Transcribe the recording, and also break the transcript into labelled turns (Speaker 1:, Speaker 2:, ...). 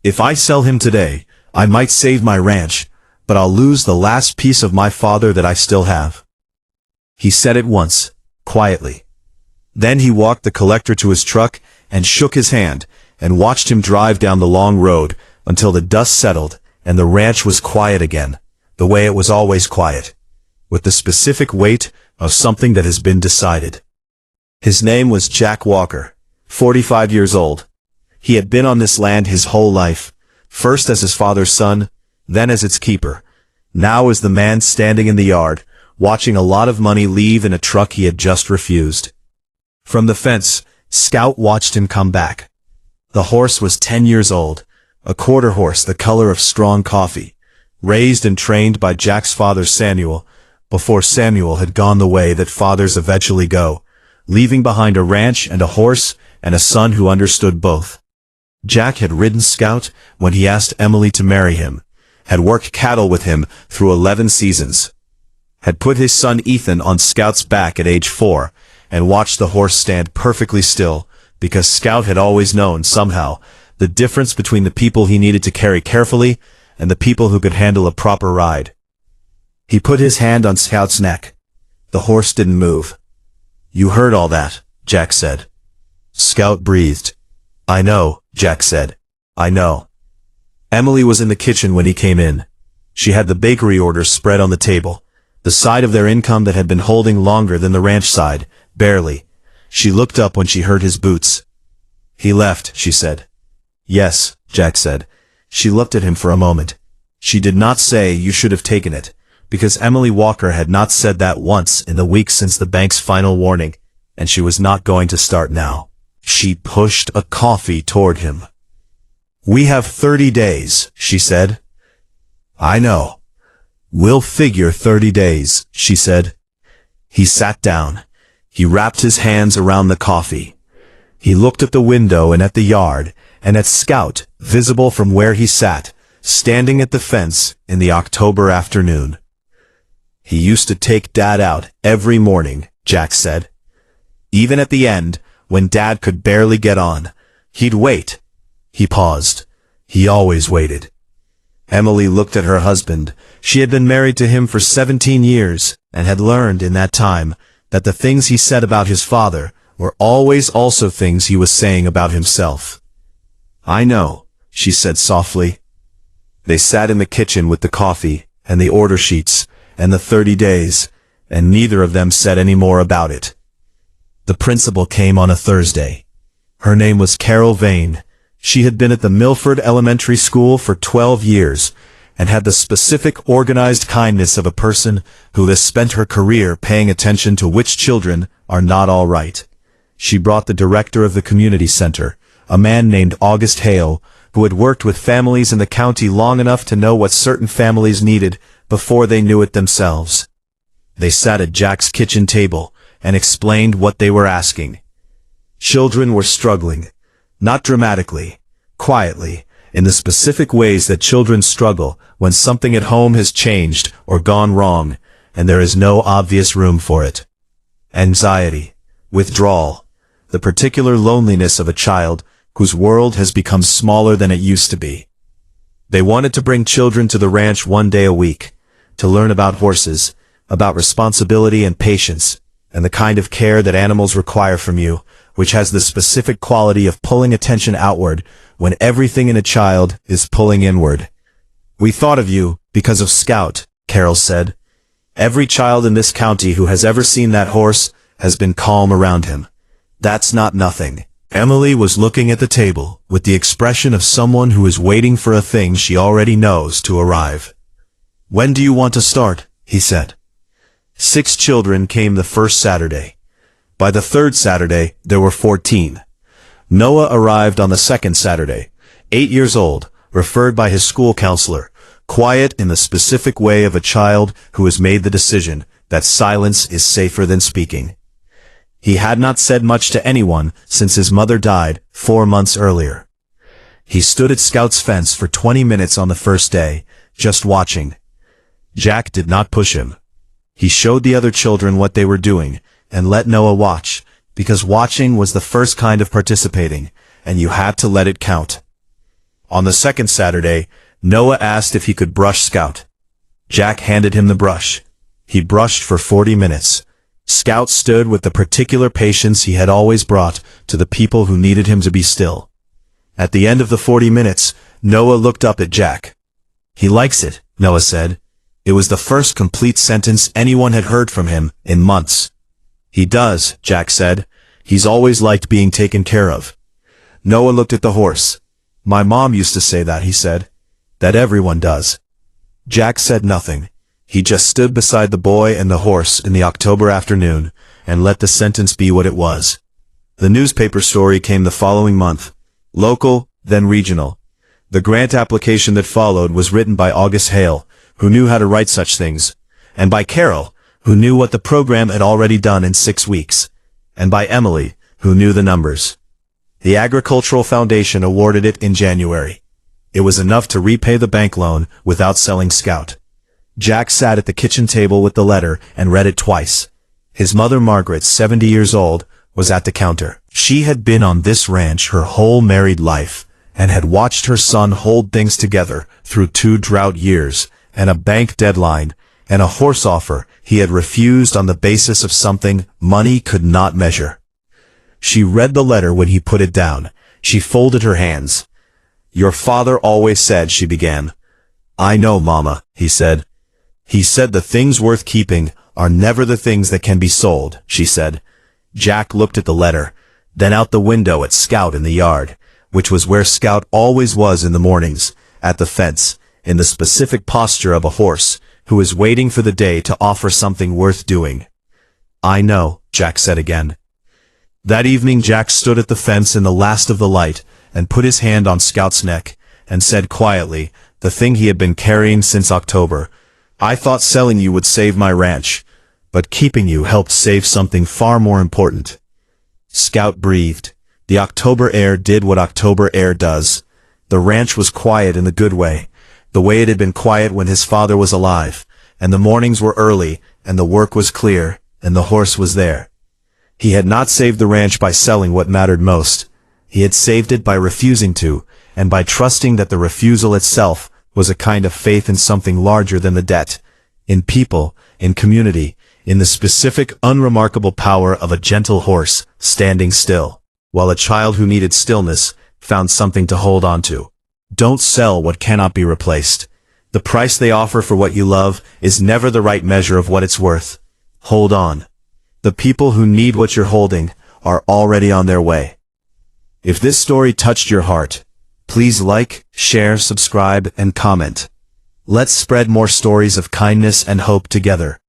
Speaker 1: If I sell him today, I might save my ranch, but I'll lose the last piece of my father that I still have." He said it once, quietly. Then he walked the collector to his truck and shook his hand, and watched him drive down the long road until the dust settled and the ranch was quiet again, the way it was always quiet, with the specific weight of something that has been decided. His name was Jack Walker, 45 years old. He had been on this land his whole life, first as his father's son, then as its keeper, now as the man standing in the yard, watching a lot of money leave in a truck he had just refused. From the fence, Scout watched him come back. The horse was 10 years old, a quarter horse the color of strong coffee, raised and trained by Jack's father Samuel, before Samuel had gone the way that fathers eventually go, leaving behind a ranch and a horse and a son who understood both. Jack had ridden Scout when he asked Emily to marry him, had worked cattle with him through 11 seasons, had put his son Ethan on Scout's back at age 4, and watched the horse stand perfectly still, because Scout had always known, somehow, the difference between the people he needed to carry carefully and the people who could handle a proper ride. He put his hand on Scout's neck. The horse didn't move. "You heard all that," Jack said. Scout breathed. "I know," Jack said. "I know." Emily was in the kitchen when he came in. She had the bakery orders spread on the table, the side of their income that had been holding longer than the ranch side, barely. She looked up when she heard his boots. "He left," she said. "Yes," Jack said. She looked at him for a moment. She did not say, "You should have taken it," because Emily Walker had not said that once in the weeks since the bank's final warning, and she was not going to start now. She pushed a coffee toward him. "We have 30 days, she said. "I know. We'll figure 30 days, she said. He sat down. He wrapped his hands around the coffee. He looked at the window and at the yard, and at Scout, visible from where he sat, standing at the fence in the October afternoon. He used to take Dad out every morning, Jack said. Even at the end, when Dad could barely get on, he'd wait. He paused. He always waited. Emily looked at her husband. She had been married to him for 17 years, and had learned in that time that the things he said about his father were always also things he was saying about himself. "I know," she said softly. They sat in the kitchen with the coffee, and the order sheets, and the 30 days, and neither of them said any more about it. The principal came on a Thursday. Her name was Carol Vane. She had been at the Milford Elementary School for 12 years, and had the specific organized kindness of a person who has spent her career paying attention to which children are not all right. She brought the director of the community center, a man named August Hale, who had worked with families in the county long enough to know what certain families needed before they knew it themselves. They sat at Jack's kitchen table and explained what they were asking. Children were struggling, not dramatically, quietly, in the specific ways that children struggle when something at home has changed or gone wrong, and there is no obvious room for it. Anxiety, withdrawal, the particular loneliness of a child whose world has become smaller than it used to be. They wanted to bring children to the ranch one day a week, to learn about horses, about responsibility and patience, and the kind of care that animals require from you, which has the specific quality of pulling attention outward when everything in a child is pulling inward. "We thought of you because of Scout," Carol said. "Every child in this county who has ever seen that horse has been calm around him. That's not nothing." Emily was looking at the table with the expression of someone who is waiting for a thing she already knows to arrive. "When do you want to start?" he said. 6 children came the first Saturday. By the third Saturday, there were 14. Noah arrived on the second Saturday, 8 years old, referred by his school counselor, quiet in the specific way of a child who has made the decision that silence is safer than speaking. He had not said much to anyone since his mother died 4 months earlier. He stood at Scout's fence for 20 minutes on the first day, just watching. Jack did not push him. He showed the other children what they were doing, and let Noah watch, because watching was the first kind of participating, and you had to let it count. On the second Saturday, Noah asked if he could brush Scout. Jack handed him the brush. He brushed for 40 minutes. Scout stood with the particular patience he had always brought to the people who needed him to be still. At the end of the 40 minutes, Noah looked up at Jack. "He likes it," Noah said. It was the first complete sentence anyone had heard from him in months. "He does," Jack said. "He's always liked being taken care of." Noah looked at the horse. "My mom used to say that," he said. "That everyone does." Jack said nothing. He just stood beside the boy and the horse in the October afternoon and let the sentence be what it was. The newspaper story came the following month. Local, then regional. The grant application that followed was written by August Hale, who knew how to write such things, and by Carol, who knew what the program had already done in 6 weeks, and by Emily, who knew the numbers. The Agricultural Foundation awarded it in January. It was enough to repay the bank loan without selling Scout. Jack sat at the kitchen table with the letter and read it twice. His mother Margaret, 70 years old, was at the counter. She had been on this ranch her whole married life, and had watched her son hold things together through 2 drought years, and a bank deadline, and a horse offer he had refused on the basis of something money could not measure. She read the letter when he put it down. She folded her hands. "Your father always said," she began. "I know, Mama," he said. "He said the things worth keeping are never the things that can be sold," she said. Jack looked at the letter, then out the window at Scout in the yard, which was where Scout always was in the mornings, at the fence, in the specific posture of a horse, who is waiting for the day to offer something worth doing. "I know," Jack said again. That evening Jack stood at the fence in the last of the light, and put his hand on Scout's neck, and said quietly, the thing he had been carrying since October, "I thought selling you would save my ranch, but keeping you helped save something far more important." Scout breathed. The October air did what October air does. The ranch was quiet in the good way, the way it had been quiet when his father was alive, and the mornings were early, and the work was clear, and the horse was there. He had not saved the ranch by selling what mattered most. He had saved it by refusing to, and by trusting that the refusal itself was a kind of faith in something larger than the debt, in people, in community, in the specific unremarkable power of a gentle horse standing still, while a child who needed stillness found something to hold on to. Don't sell what cannot be replaced. The price they offer for what you love is never the right measure of what it's worth. Hold on. The people who need what you're holding are already on their way. If this story touched your heart, please like, share, subscribe, and comment. Let's spread more stories of kindness and hope together.